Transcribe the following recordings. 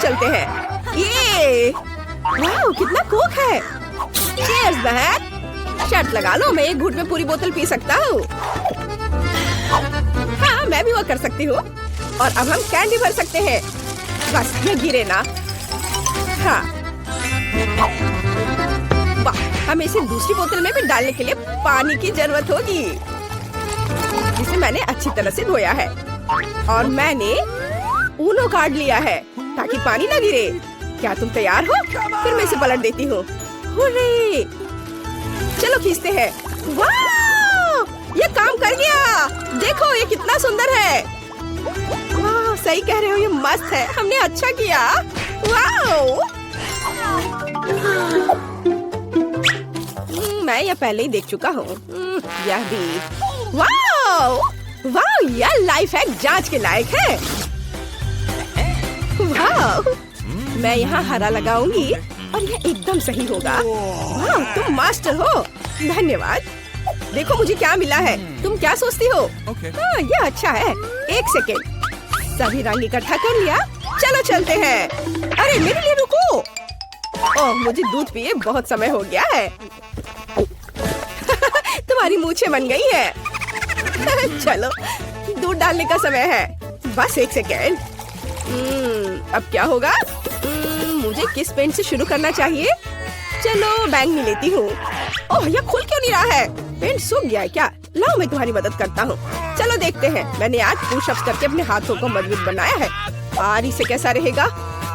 चलते हैं। ये वाह कितना कोक है। चीयर्स बहन। शर्त लगा लो, मैं एक घूंट में पूरी बोतल पी सकता हूँ। हाँ मैं भी वो कर सकती हूँ। और अब हम कैंडी भर सकते हैं। बस ये गिरे ना। हाँ वाह, हमें इसे दूसरी बोतल में भी डालने के लिए पानी की जरूरत होगी, जिसे मैंने अच्छी तरह से धोया है। और मैंने ऊनो कार्ड लिया है ताकि पानी ना गिरे। क्या तुम तैयार हो? फिर मैं इसे पलट देती हूँ। हुर्रे! चलो खींचते हैं। वाह! ये काम कर गया। देखो ये कितना सुंदर है। वाह सही कह रहे हो, ये मस्त है। हमने अच्छा किया। वाह! मैं यह पहले ही देख चुका हूँ। यह भी। वाह! वाह यह लाइफ हैक जांच के लायक है। वाह! मैं यहाँ हरा लगाऊंगी और यह एकदम सही होगा। वाह तुम मास्टर हो। धन्यवाद। देखो मुझे क्या मिला है। तुम क्या सोचती हो? हाँ यह अच्छा है। एक सेकेंड, सभी रंग इकट्ठा कर लिया। चलो चलते हैं। अरे मेरे लिए रुको। ओह मुझे दूध पिए बहुत समय हो गया है। तुम्हारी मूछें बन गई है। चलो दूध डालने का समय है। बस एक सेकेंड। अब क्या होगा? मुझे किस पेंट से शुरू करना चाहिए? चलो बैंगनी लेती हूँ। ओह यह खुल क्यों नहीं रहा है? पेंट सूख गया है क्या? लाओ मैं तुम्हारी मदद करता हूँ। चलो देखते हैं। मैंने आज पुशअप्स करके अपने हाथों को मजबूत बनाया है। और इसे कैसा रहेगा?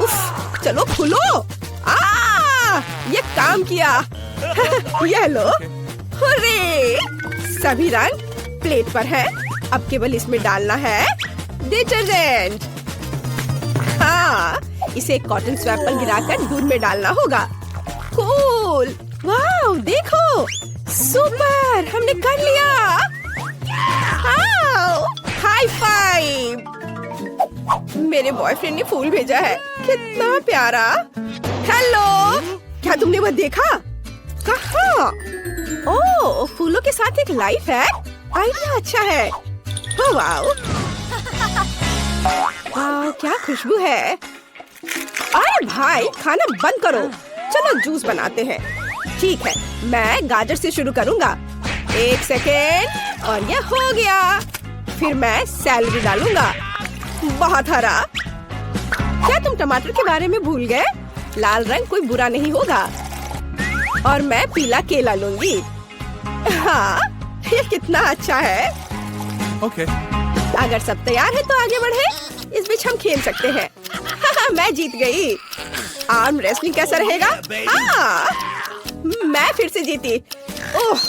उफ, चलो खुलो। ये काम किया। यह लो। हुर्रे! सभी रंग प्लेट पर है। अब केवल इसमें डालना है डिटर्जेंट। हाँ इसे एक कॉटन स्वैप पर गिराकर दूध में डालना होगा। कूल! वाह देखो, सुपर! हमने कर लिया। High five! मेरे बॉयफ्रेंड ने फूल भेजा है। कितना प्यारा। हेलो, क्या तुमने वह देखा? कहाँ? ओह फूलों के साथ एक लाइफ है। आइडिया अच्छा है। Oh wow! क्या खुशबू है। अरे भाई खाना बंद करो। चलो जूस बनाते हैं। ठीक है, मैं गाजर से शुरू करूँगा। एक सेकेंड और यह हो गया। फिर मैं सैलरी डालूंगा। बहुत हरा। क्या तुम टमाटर के बारे में भूल गए? लाल रंग कोई बुरा नहीं होगा। और मैं पीला केला लूंगी। हाँ ये कितना अच्छा है। ओके। अगर सब तैयार है तो आगे बढ़े। इस बीच हम खेल सकते हैं। मैं जीत गई। आर्म रेसलिंग कैसा रहेगा? हाँ मैं फिर से जीती। ओह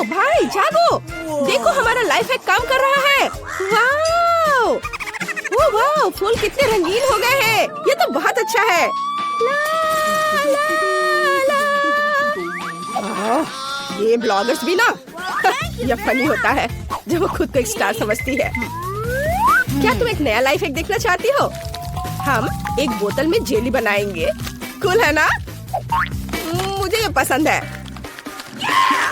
भाई जागो। देखो हमारा लाइफ हैक काम कर रहा है। वाओ! ओह वाओ, फूल कितने रंगीन हो गए हैं। ये तो बहुत अच्छा है। ला, ला, ला। ये ब्लॉगर्स भी ना यह फनी होता है जब वो खुद को एक स्टार समझती है। क्या तुम एक नया लाइफ हैक देखना चाहती हो? हम एक बोतल में जेली बनाएंगे। कूल है ना? मुझे ये पसंद है।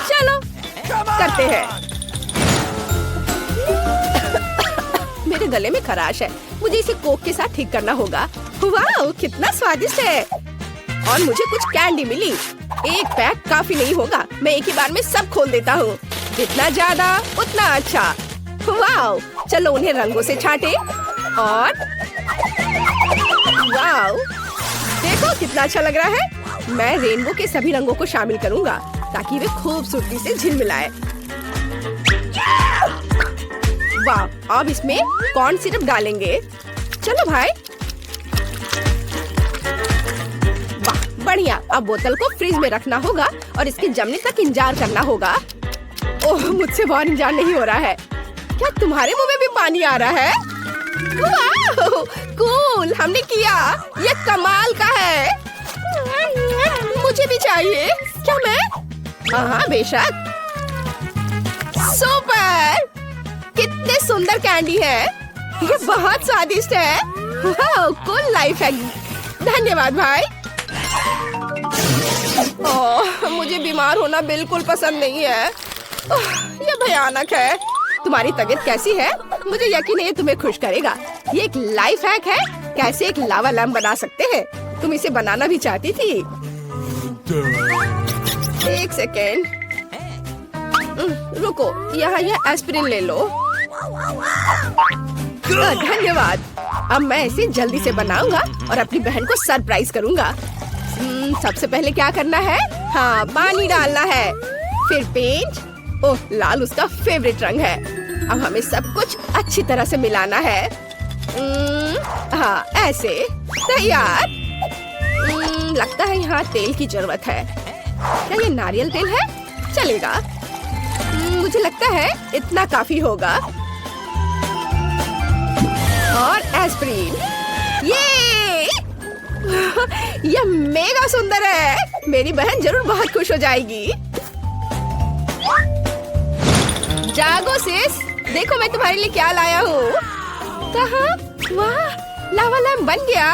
चलो करते हैं। मेरे गले में खराश है। मुझे इसे कोक के साथ ठीक करना होगा। वाह कितना स्वादिष्ट है। और मुझे कुछ कैंडी मिली। एक पैक काफी नहीं होगा। मैं एक ही बार में सब खोल देता हूँ। जितना ज्यादा उतना अच्छा। वाह चलो उन्हें रंगों से छांटे। और वाह देखो कितना अच्छा लग रहा है। मैं रेनबो के सभी रंगों को शामिल करूँगा ताकि वे खूबसूरती से झिलमिलाए। वाह अब इसमें कॉर्न सिरप डालेंगे। चलो भाई। वाह बढ़िया। अब बोतल को फ्रिज में रखना होगा और इसके जमने तक इंतजार करना होगा। ओह मुझसे बहुत इंतजार नहीं हो रहा है। क्या तुम्हारे मुंह में भी पानी आ रहा है? वाह कूल, हमने किया। ये कमाल का है। मुझे भी चाहिए। क्या मैं? हाँ बेशक। सुपर! कितने सुंदर कैंडी है। ये बहुत स्वादिष्ट है। वाह कूल लाइफ है। धन्यवाद भाई। ओह मुझे बीमार होना बिल्कुल पसंद नहीं है। ये भयानक है। तुम्हारी तबीयत कैसी है? मुझे यकीन है ये तुम्हें खुश करेगा। ये एक लाइफ हैक है। कैसे एक लावा लैम्प बना सकते हैं। तुम इसे बनाना भी चाहती थी। एक सेकेंड, रुको, यहाँ यह एस्पिरिन ले लो। धन्यवाद। अब मैं इसे जल्दी से बनाऊंगा और अपनी बहन को सरप्राइज करूंगा। सबसे पहले क्या करना है? हाँ, पानी डालना है, फिर पेंट। ओह, लाल उसका फेवरेट रंग है। अब हमें सब कुछ अच्छी तरह से मिलाना है। हाँ, ऐसे तैयार। लगता है यहाँ तेल की जरूरत है। क्या ये नारियल तेल है? चलेगा। मुझे लगता है इतना काफी होगा। और एस्पिरिन। ये यह मेगा सुंदर है। मेरी बहन जरूर बहुत खुश हो जाएगी। जागो सिस, देखो मैं तुम्हारे लिए क्या लाया हूँ। कहाँ? वाह, लावा लैम्प बन गया।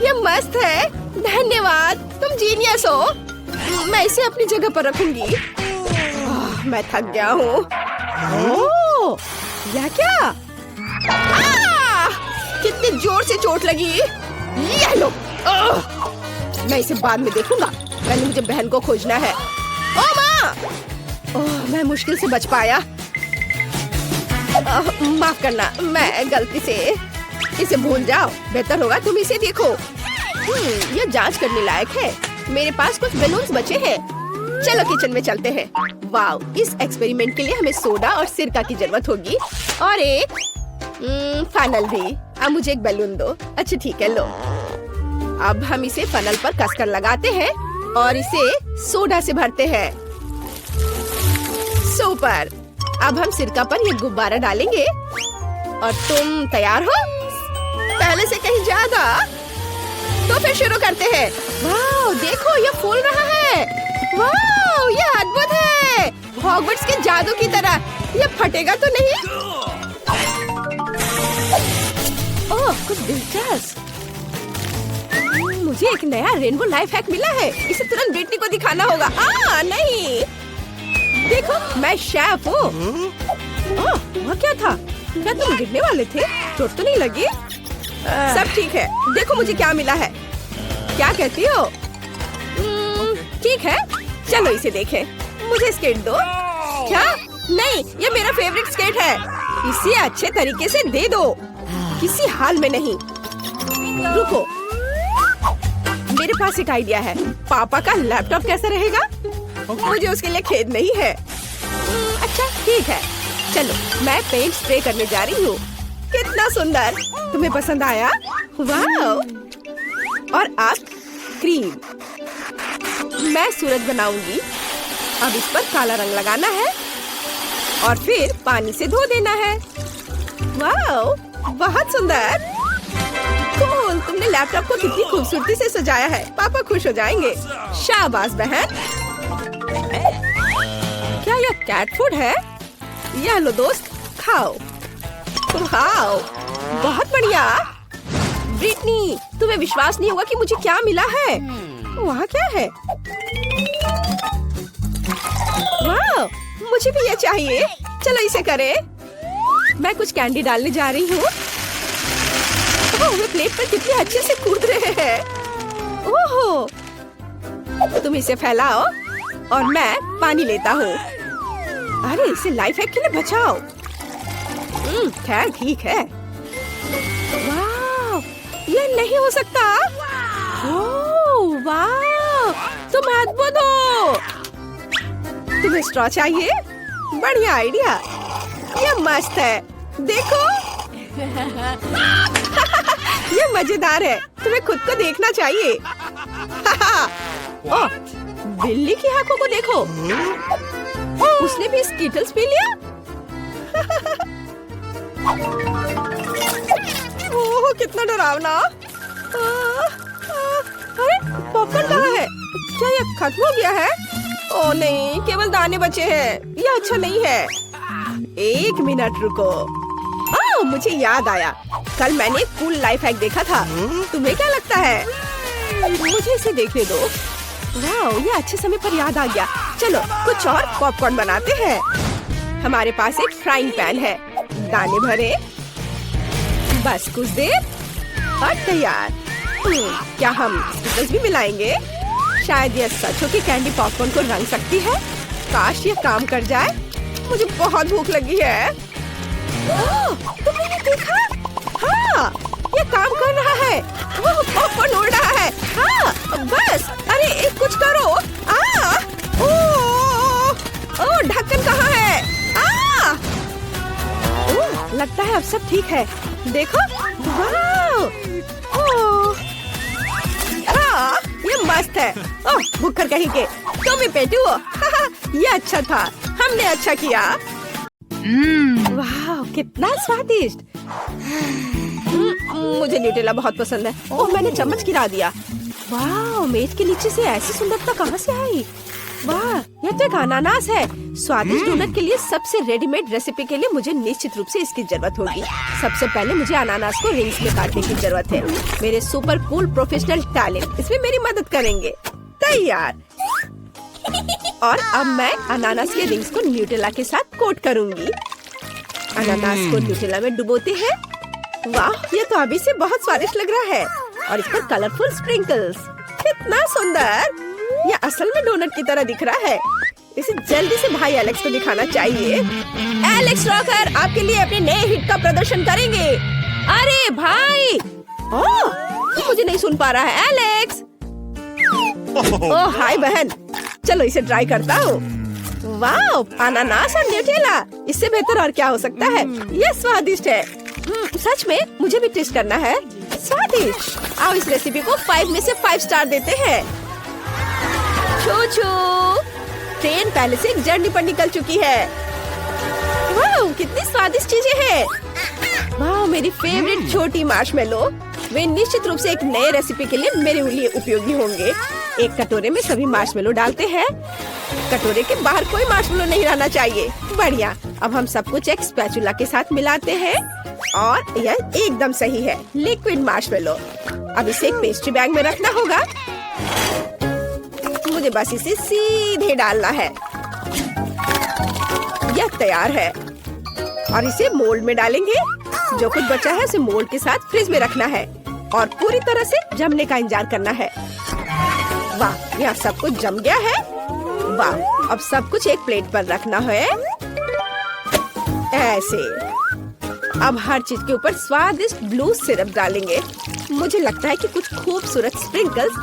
ये मस्त है। धन्यवाद, तुम जीनियस हो। मैं इसे अपनी जगह पर रखूंगी। मैं थक गया हूँ। ओह, यह क्या? कितनी जोर से चोट लगी। ये लो। मैं इसे बाद में देखूंगा। पहले मुझे बहन को खोजना है। ओ माँ! ओह, मैं मुश्किल से बच पाया। माफ करना, मैं गलती से। इसे भूल जाओ। बेहतर होगा तुम इसे देखो। यह जांच करने लायक है। मेरे पास कुछ बैलून्स बचे हैं। चलो किचन में चलते हैं। वाओ, इस एक्सपेरिमेंट के लिए हमें सोडा और सिरका की जरूरत होगी और एक फनल भी। अब मुझे एक बैलून दो। अच्छा ठीक है, लो। अब हम इसे फनल पर कसकर लगाते हैं और इसे सोडा से भरते हैं। सुपर। अब हम सिरका पर ये गुब्बारा डालेंगे और तुम तैयार हो? पहले से कहीं ज्यादा। तो फिर शुरू करते हैं। वाह, देखो ये फूल रहा है। वाह, ये अद्भुत है। हॉगवर्ट्स के जादू की तरह। ये फटेगा तो नहीं? ओह, कुछ दिलचस्प। मुझे एक नया रेनबो लाइफ हैक मिला है। इसे तुरंत ब्रिटनी को दिखाना होगा। नहीं, देखो मैं शेफ हूँ। वह क्या था? क्या तुम गिरने वाले थे? चोट तो नहीं लगी? सब ठीक है। देखो मुझे क्या मिला है। क्या कहती हो? ठीक है, चलो इसे देखें। मुझे स्केट दो। क्या? नहीं, ये मेरा फेवरेट स्केट है। इसे अच्छे तरीके से दे दो। किसी हाल में नहीं। रुको, मेरे पास एक आइडिया है। पापा का लैपटॉप कैसा रहेगा? मुझे उसके लिए खेद नहीं है। अच्छा ठीक है, चलो मैं पेंट स्प्रे करने जा रही हूँ। कितना सुंदर। तुम्हें पसंद आया? वाह। और अब क्रीम। मैं सूरज बनाऊंगी। अब इस पर काला रंग लगाना है और फिर पानी से धो देना है। वाह, बहुत सुंदर। कूल, तुमने लैपटॉप को कितनी खूबसूरती से सजाया है। पापा खुश हो जाएंगे। शाबाश बहन। क्या यह कैट फूड है? यह लो दोस्त, खाओ। वाह, बहुत बढ़िया। ब्रिटनी, तुम्हें विश्वास नहीं होगा कि मुझे क्या मिला है। वहाँ क्या है? वाह, मुझे भी ये चाहिए। चलो इसे करें। मैं कुछ कैंडी डालने जा रही हूँ। वे प्लेट पर कितने अच्छे से कूद रहे हैं। ओहो, तुम इसे फैलाओ और मैं पानी लेता हूँ। अरे इसे लाइफ हैक के लिए बचाओ। खैर ठीक है। वाह, ये नहीं हो सकता। ओह वाह, तुम अद्भुत हो। तुम्हें स्ट्रॉ चाहिए? बढ़िया आइडिया। ये मस्त है। देखो ये मजेदार है। तुम्हें खुद को देखना चाहिए। ओह, बिल्ली की आंखों को देखो। उसने भी स्कीटल्स पी लिया। ओह, कितना डरावना। अरे पॉपकॉर्न कहाँ है? क्या ये खत्म हो गया है? ओह नहीं, केवल दाने बचे हैं। ये अच्छा नहीं है। एक मिनट रुको। ओह, मुझे याद आया। कल मैंने एक कूल लाइफ हैक देखा था। तुम्हें क्या लगता है? मुझे इसे देखने दो। वाह, ये अच्छे समय पर याद आ गया। चलो कुछ और पॉपकॉर्न बनाते हैं। हमारे पास एक फ्राइंग पैन है। दाने भरे, बस कुछ देर और तैयार। क्या हम स्टिकर्स भी मिलाएंगे? शायद ये सच हो कि कैंडी पॉपकॉर्न को रंग सकती है। काश ये काम कर जाए। मुझे बहुत भूख लगी है। तुमने ये देखा? हाँ, ये काम कर रहा है। वो पॉपकॉर्न उड़ रहा है। हाँ, बस। अरे कुछ करो। ओ, ढक्कन कहाँ है? लगता है अब सब ठीक है। देखो, वाह! ये मस्त है। ओह, भूखर कहीं के। तुम ही पेटू हो। ये अच्छा था। हमने अच्छा किया। वाह, कितना स्वादिष्ट। मुझे न्यूटेला बहुत पसंद है। ओह, मैंने चम्मच गिरा दिया। वाह, मेज के नीचे से ऐसी सुंदरता कहाँ से आई? वाह, यह तो एक अनानास है। स्वादिष्ट डोनट के लिए सबसे रेडीमेड रेसिपी के लिए मुझे निश्चित रूप से इसकी जरूरत होगी। सबसे पहले मुझे अनानास को रिंग्स में काटने की जरूरत है। मेरे सुपर कूल प्रोफेशनल टैलेंट इसमें मेरी मदद करेंगे। तैयार। और अब मैं अनानास के रिंग्स को न्यूटेला के साथ कोट करूंगी। अनानास को न्यूटेला में डुबोते हैं। वाह, ये तो अभी से बहुत स्वादिष्ट लग रहा है। और इस पर कलरफुल स्प्रिंकल्स। कितना सुंदर। यह असल में डोनट की तरह दिख रहा है। इसे जल्दी से भाई एलेक्स को दिखाना चाहिए। एलेक्स रॉकर आपके लिए अपने नए हिट का प्रदर्शन करेंगे। अरे भाई! ओह, मुझे नहीं सुन पा रहा है एलेक्स। ओह हाय बहन, चलो इसे ट्राई करता हूँ। वाह, अनानास और न्यूटेला, इससे बेहतर और क्या हो सकता है। ये स्वादिष्ट है। सच में मुझे भी टेस्ट करना है। स्वादिष्ट। आओ इस रेसिपी को 5 में से 5 स्टार देते हैं। ट्रेन पहले से एक जर्नी पर निकल चुकी है। वाह, कितनी स्वादिष्ट चीजें हैं। वाह, मेरी फेवरेट छोटी मार्शमेलो। वे निश्चित रूप से एक नए रेसिपी के लिए मेरे लिए उपयोगी होंगे। एक कटोरे में सभी मार्शमेलो डालते हैं। कटोरे के बाहर कोई मार्शमेलो नहीं रहना चाहिए। बढ़िया। अब हम सब कुछ एक स्पैचुला के साथ मिलाते हैं और यह एकदम सही है। Liquid marshmallow. अब इसे एक पेस्ट्री बैग में रखना होगा। मुझे बस इसे सीधे डालना है। यह तैयार है और इसे मोल्ड में डालेंगे। जो कुछ बचा है उसे मोल्ड के साथ फ्रिज में रखना है और पूरी तरह से जमने का इंतजार करना है। वाह, यहाँ सब कुछ जम गया है। वाह, अब सब कुछ एक प्लेट पर रखना है ऐसे। अब हर चीज के ऊपर स्वादिष्ट ब्लू सिरप डालेंगे। मुझे लगता है कि कुछ खूबसूरत स्प्रिंकल्स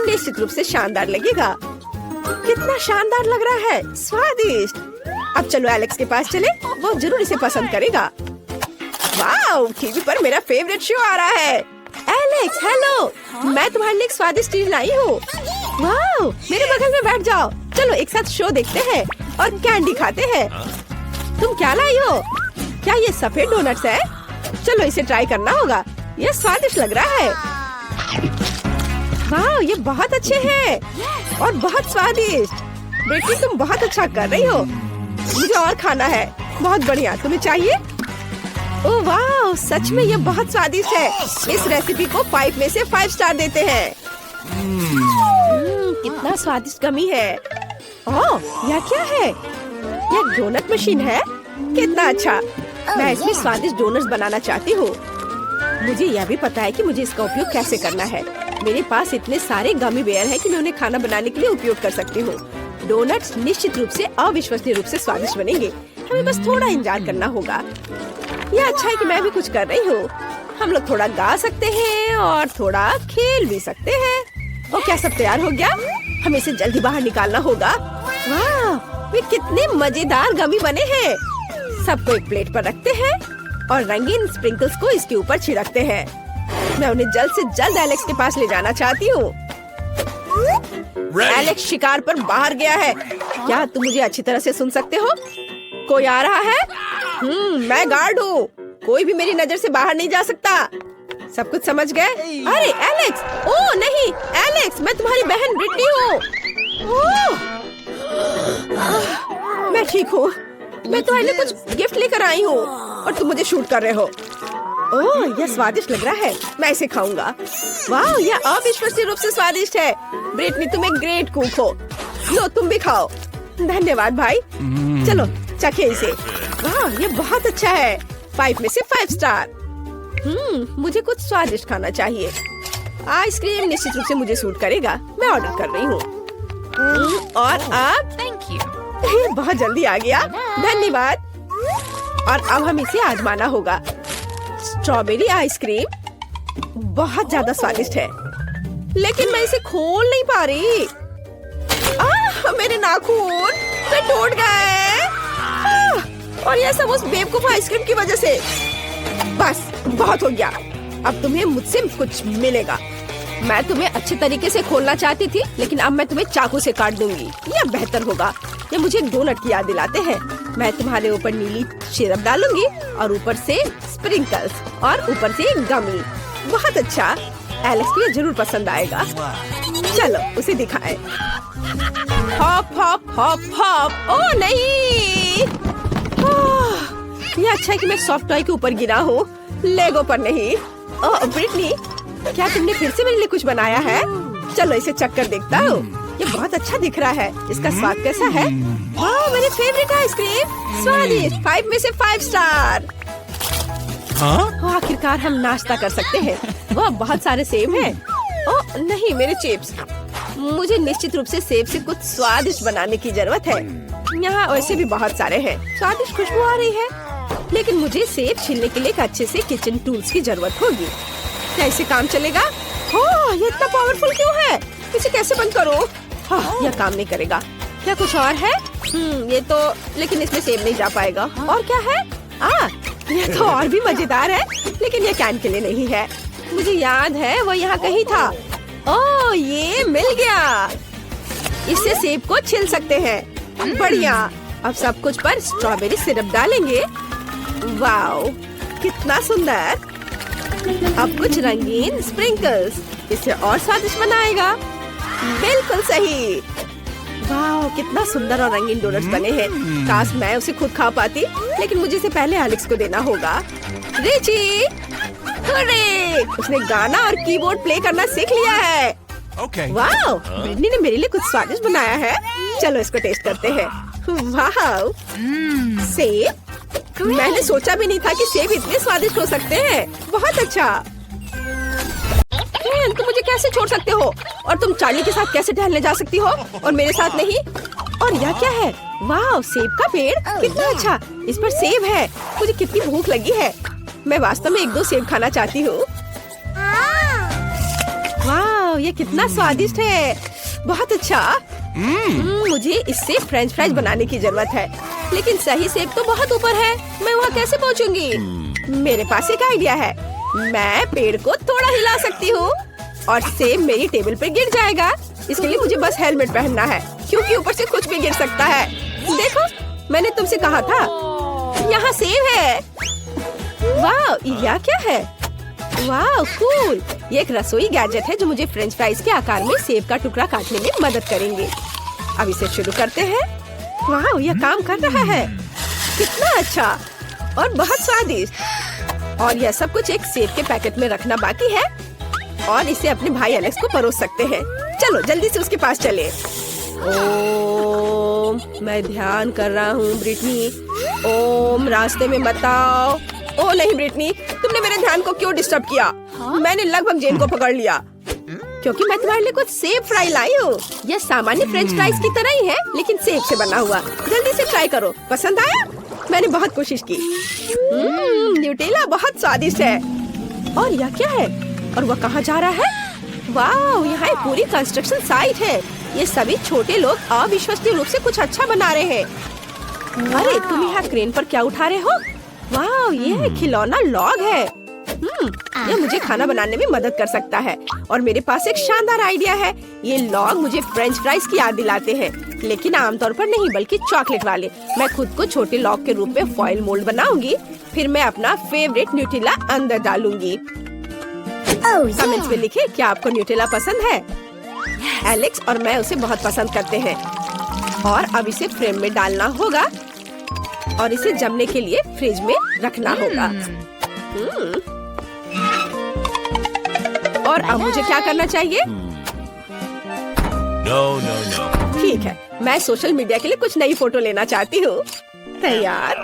निश्चित रूप से शानदार लगेगा। कितना शानदार लग रहा है। स्वादिष्ट। अब चलो एलेक्स के पास चले, वो जरूर इसे पसंद करेगा। वाह, टीवी पर मेरा फेवरेट शो आ रहा है। एलेक्स, हेलो, मैं तुम्हारे लिए एक स्वादिष्ट चीज लाई हूँ। वाह, मेरे बगल में बैठ जाओ। चलो एक साथ शो देखते हैं और कैंडी खाते हैं। तुम क्या लाई हो? क्या ये सफेद डोनट्स है? चलो इसे ट्राई करना होगा। ये स्वादिष्ट लग रहा है। वाह, ये बहुत अच्छे हैं और बहुत स्वादिष्ट। बेटी, तुम बहुत अच्छा कर रही हो। मुझे और खाना है। बहुत बढ़िया। तुम्हें चाहिए? ओह वाह, सच में ये बहुत स्वादिष्ट है। इस रेसिपी को 5 में से 5 स्टार देते हैं। कितना स्वादिष्ट गमी है। ओह, यह क्या है? यह डोनट मशीन है। कितना अच्छा। मैं इसमें स्वादिष्ट डोनट्स बनाना चाहती हूँ। मुझे यह भी पता है कि मुझे इसका उपयोग कैसे करना है। मेरे पास इतने सारे गमी बेयर हैं कि मैं उन्हें खाना बनाने के लिए उपयोग कर सकती हूँ। डोनट्स निश्चित रूप से अविश्वसनीय रूप से स्वादिष्ट बनेंगे। हमें बस थोड़ा इंतजार करना होगा। यह अच्छा है कि मैं भी कुछ कर रही हूँ। हम लोग थोड़ा गा सकते हैं और थोड़ा खेल भी सकते हैं। और क्या सब तैयार हो गया? हमें इसे जल्दी बाहर निकालना होगा। वाह, वे कितने मजेदार गमी बने हैं। सबको एक प्लेट पर रखते हैं और रंगीन स्प्रिंकल्स को इसके ऊपर छिड़कते हैं। मैं उन्हें जल्द से जल्द एलेक्स के पास ले जाना चाहती हूँ। एलेक्स शिकार पर बाहर गया है। क्या तुम मुझे अच्छी तरह से सुन सकते हो? कोई आ रहा है? मैं गार्ड हूँ। कोई भी मेरी नजर से बाहर नहीं जा सकता। सब कुछ समझ गए? अरे एलेक्स! ओह नहीं, एलेक्स, मैं तुम्हारी बहन ब्रिटनी हूँ। मैं ठीक हूँ। मैं तुम्हारे लिए कुछ गिफ्ट लेकर आई हूँ और तुम मुझे शूट कर रहे हो। ओह, यह स्वादिष्ट लग रहा है। मैं इसे खाऊंगा। वाह, यह अविश्वसनीय रूप से स्वादिष्ट है। ब्रिटनी, तुम एक ग्रेट कुक हो। लो, तुम भी खाओ। धन्यवाद भाई। चलो चखे इसे। वाह, ये बहुत अच्छा है। 5 में से 5 स्टार। मुझे कुछ स्वादिष्ट खाना चाहिए। आइसक्रीम निश्चित रूप से मुझे सूट करेगा। मैं ऑर्डर कर रही हूँ। और अब Thank you. बहुत जल्दी आ गया, धन्यवाद। और अब हम इसे आजमाना होगा। स्ट्रॉबेरी आइसक्रीम बहुत ज्यादा स्वादिष्ट है, लेकिन मैं इसे खोल नहीं पा रही। मेरे नाखून तो टूट गए। और यह सब उस बेवकूफ आइसक्रीम की वजह से। बस बहुत हो गया, अब तुम्हें मुझसे कुछ मिलेगा। मैं तुम्हें अच्छे तरीके से खोलना चाहती थी, लेकिन अब मैं तुम्हें चाकू से काट दूंगी। यह बेहतर होगा। ये मुझे डोनट की याद दिलाते हैं। मैं तुम्हारे ऊपर नीली सिरप डालूंगी और ऊपर से स्प्रिंकल्स और ऊपर से गमी। बहुत अच्छा, एलेक्स को ये जरूर पसंद आएगा। चलो उसे दिखाएं। Hop hop hop hop. ओह नहीं, ये अच्छा है कि मैं सॉफ्ट टॉय के ऊपर गिरा हूँ, लेगो पर नहीं। ओह ब्रिटनी, क्या तुमने फिर से मेरे लिए कुछ बनाया है? चलो इसे चख कर देखता हूँ। ये बहुत अच्छा दिख रहा है। इसका स्वाद कैसा है? वाह, मेरे फेवरेट आइसक्रीम, स्वादिष्ट, 5 में से 5 स्टार। आखिरकार हम नाश्ता कर सकते हैं। वाह, बहुत सारे सेब हैं। ओह नहीं, मेरे चिप्स। मुझे निश्चित रूप से सेब से कुछ स्वादिष्ट बनाने की जरूरत है। यहाँ वैसे भी बहुत सारे हैं। स्वादिष्ट खुशबू आ रही है, लेकिन मुझे सेब छीलने के लिए एक अच्छे से किचन टूल्स की जरूरत होगी। क्या इसे काम चलेगा? ओह, ये इतना पावरफुल क्यों है? इसे कैसे बंद करो? यह काम नहीं करेगा। क्या कुछ और है? ये तो, लेकिन इसमें सेब नहीं जा पाएगा। और क्या है? यह तो और भी मजेदार है, लेकिन यह कैन के लिए नहीं है। मुझे याद है वो यहाँ कहीं था। ओह, ये मिल गया। इससे सेब को छील सकते हैं। बढ़िया। अब सब कुछ पर स्ट्रॉबेरी सिरप डालेंगे। वाओ, कितना सुंदर। अब कुछ रंगीन स्प्रिंकल्स इसे और स्वादिष्ट बनाएगा। बिल्कुल सही। वाह, कितना सुंदर और रंगीन डोनट्स बने हैं। काश मैं उसे खुद खा पाती, लेकिन मुझे इसे पहले एलेक्स को देना होगा। Richie, hooray! उसने गाना और कीबोर्ड प्ले करना सीख लिया है। वाह, ब्रिटनी ने मेरे लिए कुछ स्वादिष्ट बनाया है। चलो इसको टेस्ट करते हैं। वाह, सेब? मैंने सोचा भी नहीं था कि सेब इतने स्वादिष्ट हो सकते हैं। बहुत अच्छा। तुम मुझे कैसे छोड़ सकते हो? और तुम चार्ली के साथ कैसे टहलने जा सकती हो और मेरे साथ नहीं? और यह क्या है? वाह, सेब का पेड़, कितना अच्छा। इस पर सेब है। मुझे कितनी भूख लगी है। मैं वास्तव में 1-2 सेब खाना चाहती हूँ। वाह, ये कितना स्वादिष्ट है। बहुत अच्छा। मुझे इससे फ्रेंच फ्राइज बनाने की जरूरत है, लेकिन सही सेब तो बहुत ऊपर है। मैं वहाँ कैसे पहुँचूंगी? मेरे पास एक आइडिया है। मैं पेड़ को थोड़ा हिला सकती हूँ और सेब मेरी टेबल पर गिर जाएगा। इसके लिए मुझे बस हेलमेट पहनना है, क्योंकि ऊपर से कुछ भी गिर सकता है। देखो, मैंने तुमसे कहा था। यहाँ सेब है। वाह, यह क्या है? वाह, कूल। ये एक रसोई गैजेट है जो मुझे फ्रेंच फ्राइज के आकार में सेब का टुकड़ा काटने में मदद करेंगे। अब इसे शुरू करते हैं। वाह, यह काम कर रहा है। कितना अच्छा और बहुत स्वादिष्ट। और यह सब कुछ एक सेब के पैकेट में रखना बाकी है और इसे अपने भाई एलेक्स को परोस सकते हैं। चलो जल्दी से उसके पास चले। ओम, मैं ध्यान कर रहा हूँ ब्रिटनी। ओम, रास्ते में मत आओ। ओ नहीं ब्रिटनी, तुमने मेरे ध्यान को क्यों डिस्टर्ब किया? मैंने लगभग जेन को पकड़ लिया, क्योंकि मैं तुम्हारे लिए कुछ सेब फ्राई लाई हूँ। यह सामान्य फ्रेंच फ्राइज की तरह ही है, लेकिन सेब से बना हुआ। जल्दी से ट्राई करो। पसंद आया? मैंने बहुत कोशिश की। न्यूटेला बहुत स्वादिष्ट है। और यह क्या है? और वह कहाँ जा रहा है? वाह, यहाँ एक पूरी कंस्ट्रक्शन साइट है। ये सभी छोटे लोग अविश्वसनीय रूप से कुछ अच्छा बना रहे हैं। अरे, तुम यहाँ क्रेन पर क्या उठा रहे हो? वाह, ये खिलौना लॉग है। यह मुझे खाना बनाने में मदद कर सकता है। और मेरे पास एक शानदार आइडिया है। ये लॉग मुझे फ्रेंच फ्राइज की याद दिलाते हैं, लेकिन आमतौर पर नहीं, बल्कि चॉकलेट वाले। मैं खुद को छोटे लॉग के रूप में फॉइल मोल्ड बनाऊंगी। फिर मैं अपना फेवरेट न्यूटेला अंदर डालूंगी। कमेंट्स में लिखें क्या आपको न्यूटेला पसंद है। एलेक्स और मैं उसे बहुत पसंद करते हैं। और अब इसे फ्रेम में डालना होगा और इसे जमने के लिए फ्रिज में रखना होगा। और अब मुझे क्या करना चाहिए? No. ठीक है, मैं सोशल मीडिया के लिए कुछ नई फोटो लेना चाहती हूँ। तैयार,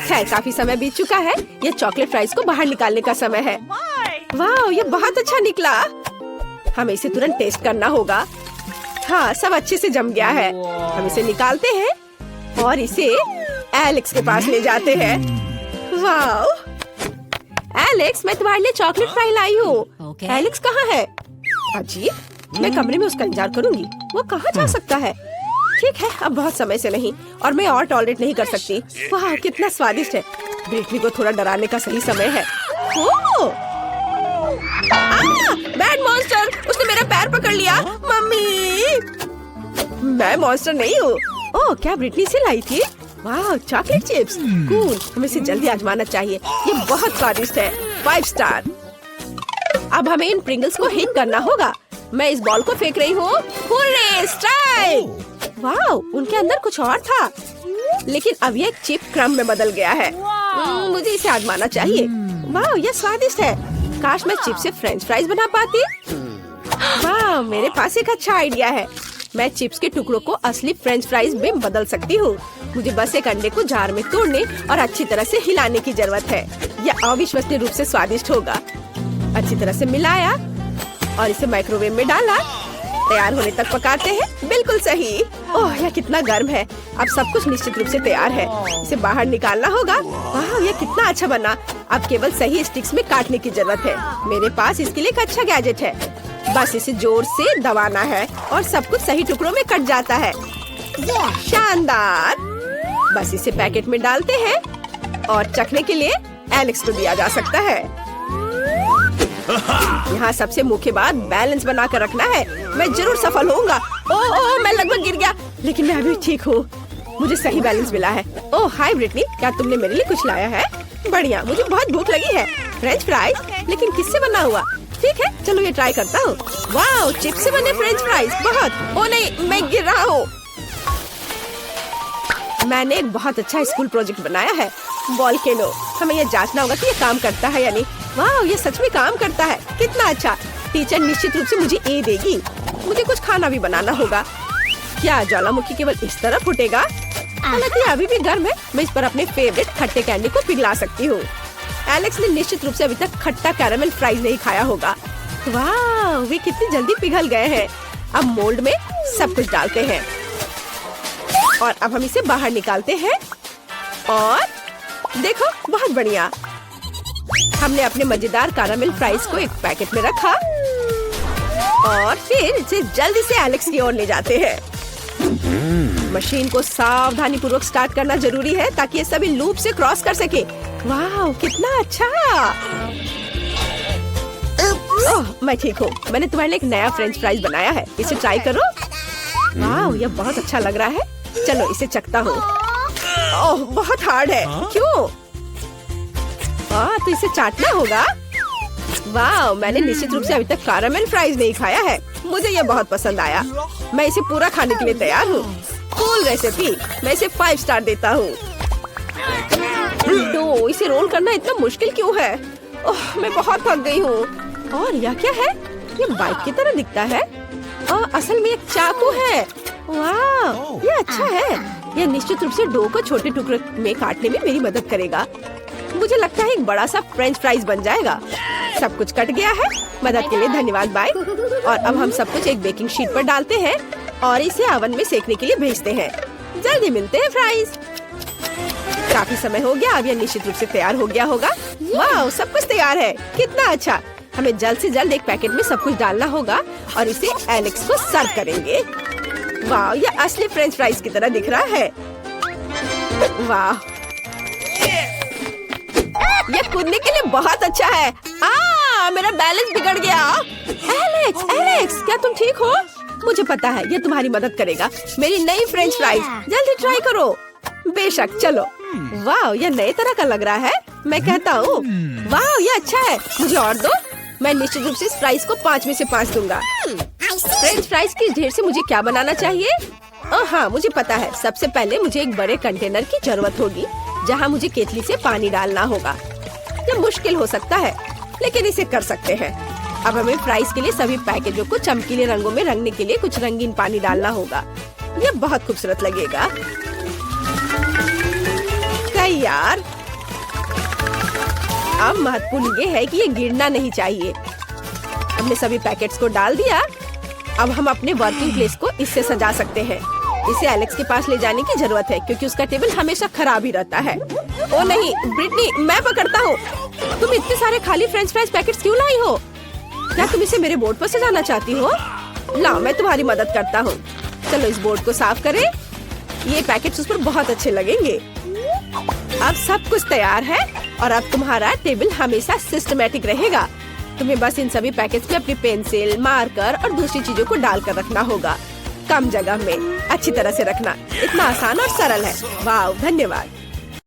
खैर काफी समय बीत चुका है। ये चॉकलेट फ्राइज को बाहर निकालने का समय है। वाह, ये बहुत अच्छा निकला। हमें इसे तुरंत टेस्ट करना होगा। हाँ, सब अच्छे से जम गया है। हम इसे निकालते हैं और इसे एलेक्स के पास ले जाते हैं। वाह एलेक्स, मैं तुम्हारे लिए चॉकलेट फ्राई लाई हूँ। एलेक्स कहाँ है? अजीब, मैं कमरे में उसका इंतजार करूंगी। वो कहाँ जा सकता है? ठीक है, अब बहुत समय से नहीं और मैं और टॉलरेट नहीं कर सकती। वाह, कितना स्वादिष्ट है। ब्रिटनी को थोड़ा डराने का सही समय है। ओह! बैड मॉन्स्टर, उसने मेरा पैर पकड़ लिया। मम्मी, मैं मॉन्स्टर नहीं हूँ। ओह, क्या ब्रिटनी से लाई थी? वाह, चॉकलेट चिप्स, कूल। हमें इसे जल्दी आजमाना चाहिए। ये बहुत स्वादिष्ट है। 5 स्टार। अब हमें इन प्रिंगल्स को हिट करना होगा। मैं इस बॉल को फेंक रही हूँ। Hurray, strike! वाह, उनके अंदर कुछ और था, लेकिन अब ये एक चिप क्रम में बदल गया है। मुझे इसे आजमाना चाहिए। वाह, ये स्वादिष्ट है। काश मैं चिप से फ्रेंच फ्राइज बना पाती। वाह, मेरे पास एक अच्छा आइडिया है। मैं चिप्स के टुकड़ों को असली फ्रेंच फ्राइज में बदल सकती हूँ। मुझे बस एक अंडे को जार में तोड़ने और अच्छी तरह से हिलाने की जरूरत है। यह अविश्वसनीय रूप से स्वादिष्ट होगा। अच्छी तरह से मिलाया और इसे माइक्रोवेव में डाला। तैयार होने तक पकाते हैं। बिल्कुल सही। ओह, यह कितना गर्म है। अब सब कुछ निश्चित रूप से तैयार है। इसे बाहर निकालना होगा। वाह, यह कितना अच्छा बना। अब केवल सही स्टिक्स में काटने की जरूरत है। मेरे पास इसके लिए एक अच्छा गैजेट है। बस इसे जोर से दबाना है और सब कुछ सही टुकड़ों में कट जाता है। शानदार। बस इसे पैकेट में डालते हैं और चखने के लिए एलेक्स को दिया जा सकता है। यहाँ सबसे मुख्य बात बैलेंस बना कर रखना है। मैं जरूर सफल होऊंगा। ओह, मैं लगभग गिर गया, लेकिन मैं अभी ठीक हूँ। मुझे सही बैलेंस मिला है। ओह, हाय ब्रिटनी, क्या तुमने मेरे लिए कुछ लाया है? बढ़िया, मुझे बहुत भूख लगी है। फ्रेंच फ्राइज, लेकिन किससे बना हुआ? ठीक है, चलो ये ट्राई करता हूँ। वाह, चिप्स से बने फ्रेंच फ्राइज, बहुत। ओह नहीं, मैं गिर रहा हूँ। मैंने एक बहुत अच्छा स्कूल प्रोजेक्ट बनाया है, वॉल्केनो। हमें ये जांचना होगा कि ये काम करता है या नहीं। वाह, ये सच में काम करता है। कितना अच्छा। टीचर निश्चित रूप से मुझे ए देगी। मुझे कुछ खाना भी बनाना होगा। क्या ज्वालामुखी केवल इस तरह फूटेगा? हालांकि अभी भी गर्म है। मैं इस पर अपने फेवरेट खट्टे कैंडी को पिघला सकती हूँ। एलेक्स ने निश्चित रूप से अभी तक खट्टा कैरामेल फ्राइज नहीं खाया होगा। वाह, वे कितनी जल्दी पिघल गए हैं। अब मोल्ड में सब कुछ डालते हैं और अब हम इसे बाहर निकालते हैं। और देखो, बहुत बढ़िया। हमने अपने मजेदार कैरामेल फ्राइज को एक पैकेट में रखा और फिर इसे जल्दी से एलेक्स की ओर ले जाते हैं। मशीन को सावधानी पूर्वक स्टार्ट करना जरूरी है ताकि ये सभी लूप से क्रॉस कर सके। वाह, कितना अच्छा। ओह, मैं ठीक हूँ। मैंने तुम्हारे लिए एक नया फ्रेंच फ्राइज बनाया है। इसे ट्राई करो। वाह, यह बहुत अच्छा लग रहा है। चलो इसे चखता हूँ। ओह, बहुत हार्ड है। क्यों? तो इसे चाटना होगा। वाह, मैंने निश्चित रूप से अभी तक कैरामेल फ्राइज नहीं खाया है। मुझे यह बहुत पसंद आया। मैं इसे पूरा खाने के लिए तैयार हूँ। Cool recipe. मैं इसे 5 स्टार देता हूँ। तो इसे रोल करना इतना मुश्किल क्यों है? ओह, मैं बहुत थक गई हूँ। और यह क्या है? ये बाइक की तरह दिखता है। असल में एक चाकू है। वाह, ये अच्छा है। यह निश्चित रूप से डो को छोटे टुकड़े में काटने में मेरी मदद करेगा। मुझे लगता है एक बड़ा सा फ्रेंच फ्राइज बन जाएगा। सब कुछ कट गया है। मदद के लिए धन्यवाद, बाय। और अब हम सब कुछ एक बेकिंग शीट पर डालते हैं और इसे ओवन में सेकने के लिए भेजते हैं। जल्दी मिलते हैं फ्राइज। काफी समय हो गया। अब यह निश्चित रूप से तैयार हो गया होगा। वाह, सब कुछ तैयार है। कितना अच्छा। हमें जल्द से जल्द एक पैकेट में सब कुछ डालना होगा और इसे एलेक्स को सर्व करेंगे। वाह, यह असली फ्रेंच फ्राइज की तरह दिख रहा है। वाह, यह कूदने के लिए बहुत अच्छा है। मेरा बैलेंस बिगड़ गया। एलेक्स, एलेक्स, क्या तुम ठीक हो? मुझे पता है यह तुम्हारी मदद करेगा। मेरी नई फ्रेंच फ्राइज, जल्दी ट्राई करो। बेशक, चलो। वाह, यह नए तरह का लग रहा है। मैं कहता हूँ, वाह, यह अच्छा है। मुझे और दो। मैं निश्चित रूप से इस फ्राइज को 5 में से 5 दूंगा। फ्रेंच फ्राइज की ढेर से मुझे क्या बनाना चाहिए? हाँ, मुझे पता है। सबसे पहले मुझे एक बड़े कंटेनर की जरूरत होगी जहाँ मुझे केतली से पानी डालना होगा। यह मुश्किल हो सकता है, लेकिन इसे कर सकते हैं। अब हमें फ्राइज के लिए सभी पैकेजों को चमकीले रंगों में रंगने के लिए कुछ रंगीन पानी डालना होगा। यह बहुत खूबसूरत लगेगा। तैयार। अब महत्वपूर्ण ये है कि ये गिरना नहीं चाहिए। हमने सभी पैकेट्स को डाल दिया। अब हम अपने वर्किंग प्लेस को इससे सजा सकते हैं। इसे एलेक्स के पास ले जाने की जरूरत है क्योंकि उसका टेबल हमेशा खराब ही रहता है। ओ नहीं ब्रिटनी, मैं पकड़ता हूँ। तुम इतने सारे खाली फ्रेंच फ्राइज पैकेट्स क्यों लाई हो? क्या तुम इसे मेरे बोर्ड पर सजाना चाहती हो? लाओ, मैं तुम्हारी मदद करता हूँ। चलो इस बोर्ड को साफ करें। ये पैकेट्स उस पर बहुत अच्छे लगेंगे। अब सब कुछ तैयार है और अब तुम्हारा टेबल हमेशा सिस्टमैटिक रहेगा। तुम्हें बस इन सभी पैकेट्स में अपनी पेंसिल, मार्कर और दूसरी चीजों को डालकर रखना होगा। कम जगह में अच्छी तरह से रखना। इतना आसान और सरल है। वाह, धन्यवाद।